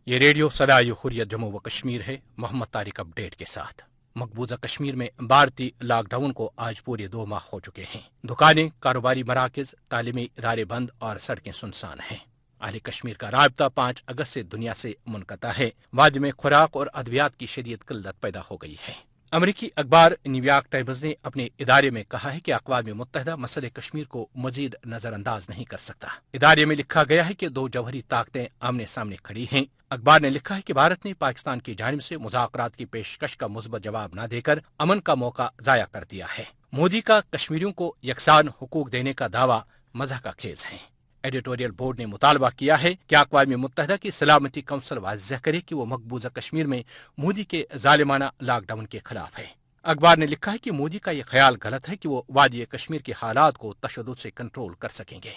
یہ ریڈیو صدائے حریت جموں و کشمیر ہے۔ محمد طارق اپڈیٹ کے ساتھ۔ مقبوضہ کشمیر میں بھارتی لاک ڈاؤن کو آج پورے 2 ماہ ہو چکے ہیں۔ دکانیں، کاروباری مراکز، تعلیمی ادارے بند اور سڑکیں سنسان ہیں۔ اہل کشمیر کا رابطہ 5 اگست سے دنیا سے منقطع ہے۔ وادی میں خوراک اور ادویات کی شدید قلت پیدا ہو گئی ہے۔ امریکی اخبار نیویارک ٹائمز نے اپنے ادارے میں کہا ہے کہ اقوام متحدہ مسئلہ کشمیر کو مزید نظر انداز نہیں کر سکتا۔ ادارے میں لکھا گیا ہے کہ 2 جوہری طاقتیں آمنے سامنے کھڑی ہیں۔ اخبار نے لکھا ہے کہ بھارت نے پاکستان کی جانب سے مذاکرات کی پیشکش کا مثبت جواب نہ دے کر امن کا موقع ضائع کر دیا ہے۔ مودی کا کشمیریوں کو یکساں حقوق دینے کا دعویٰ مضحکہ خیز ہے۔ ایڈیٹوریل بورڈ نے مطالبہ کیا ہے کہ اقوام متحدہ کی سلامتی کونسل واضح کرے کہ وہ مقبوضہ کشمیر میں مودی کے ظالمانہ لاک ڈاؤن کے خلاف ہے۔ اخبار نے لکھا ہے کہ مودی کا یہ خیال غلط ہے کہ وہ وادی کشمیر کے حالات کو تشدد سے کنٹرول کر سکیں گے۔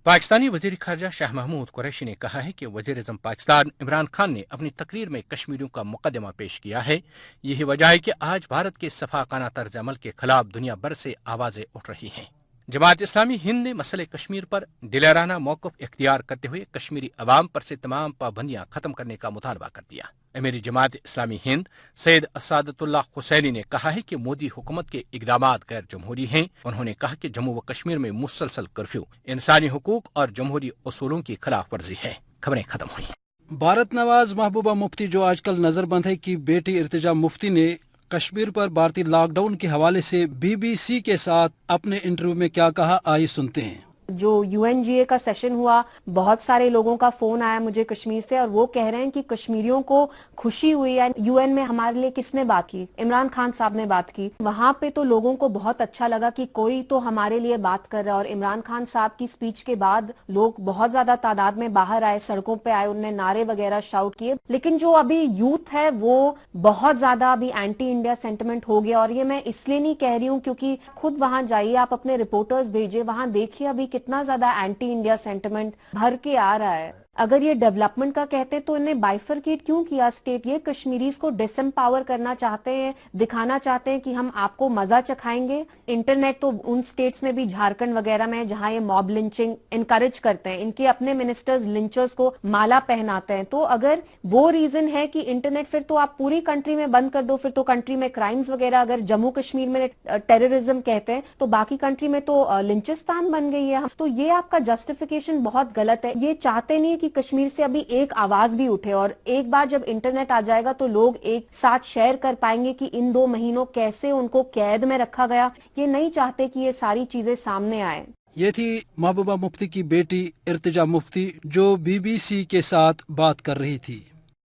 پاکستانی وزیر خارجہ شاہ محمود قریشی نے کہا ہے کہ وزیر اعظم پاکستان عمران خان نے اپنی تقریر میں کشمیریوں کا مقدمہ پیش کیا ہے۔ یہی وجہ ہے کہ آج بھارت کے صفاقانہ طرز عمل کے خلاف دنیا بھر سے آوازیں اٹھ رہی ہیں۔ جماعت اسلامی ہند نے مسئلہ کشمیر پر دلیرانہ موقف اختیار کرتے ہوئے کشمیری عوام پر سے تمام پابندیاں ختم کرنے کا مطالبہ کر دیا۔ امیر جماعت اسلامی ہند سید اسعدت اللہ حسینی نے کہا ہے کہ مودی حکومت کے اقدامات غیر جمہوری ہیں۔ انہوں نے کہا کہ جموں و کشمیر میں مسلسل کرفیو انسانی حقوق اور جمہوری اصولوں کی خلاف ورزی ہے۔ خبریں ختم ہوئیں۔ بھارت نواز محبوبہ مفتی جو آج کل نظر بند ہے کی بیٹی ارتجا مفتی نے کشمیر پر بھارتی لاک ڈاؤن کے حوالے سے BBC کے ساتھ اپنے انٹرویو میں کیا کہا، آئیے سنتے ہیں۔ جو UNGA کا سیشن ہوا، بہت سارے لوگوں کا فون آیا مجھے کشمیر سے، اور وہ کہہ رہے ہیں کہ کشمیریوں کو خوشی ہوئی ہے۔ UN میں ہمارے لیے کس نے بات کی؟ عمران خان صاحب نے بات کی۔ وہاں پہ تو لوگوں کو بہت اچھا لگا کہ کوئی تو ہمارے لیے بات کر رہا ہے، اور عمران خان صاحب کی سپیچ کے بعد لوگ بہت زیادہ تعداد میں باہر آئے، سڑکوں پہ آئے، انہوں نے نعرے وغیرہ شاؤٹ کیے۔ لیکن جو ابھی یوتھ ہے وہ بہت زیادہ ابھی اینٹی انڈیا سینٹیمنٹ ہو گیا، اور یہ میں اس لیے نہیں کہہ رہی ہوں کیونکہ خود وہاں جائیے، آپ اپنے رپورٹرز بھیجیے، وہاں دیکھیے ابھی کتنا زیادہ اینٹی انڈیا سینٹیمنٹ بھر کے آ رہا ہے۔ اگر یہ ڈیولپمنٹ کا کہتے تو انہیں بائیفرکیٹ کیوں کیا اسٹیٹ؟ یہ کشمیریز کو ڈس امپاور کرنا چاہتے ہیں، دکھانا چاہتے ہیں کہ ہم آپ کو مزہ چکھائیں گے۔ انٹرنیٹ تو ان سٹیٹس میں بھی، جھارکھنڈ وغیرہ میں، جہاں یہ موب لنچنگ انکریج کرتے ہیں، ان کے اپنے منسٹرز لنچرز کو مالا پہناتے ہیں۔ تو اگر وہ ریزن ہے کہ انٹرنیٹ، پھر تو آپ پوری کنٹری میں بند کر دو، پھر تو کنٹری میں کرائمز وغیرہ، اگر جموں کشمیر میں ٹیررزم کہتے ہیں تو باقی کنٹری میں تو لنچستان بن گئی ہے۔ تو یہ آپ کا جسٹیفیکیشن بہت غلط ہے۔ یہ چاہتے نہیں کہ کشمیر سے ابھی ایک آواز بھی اٹھے، اور ایک بار جب انٹرنیٹ آ جائے گا تو لوگ ایک ساتھ شیئر کر پائیں گے کہ ان 2 مہینوں کیسے ان کو قید میں رکھا گیا۔ یہ نہیں چاہتے کہ یہ ساری چیزیں سامنے آئیں۔ یہ تھی محبوبہ مفتی کی بیٹی ارتجا مفتی جو BBC کے ساتھ بات کر رہی تھی۔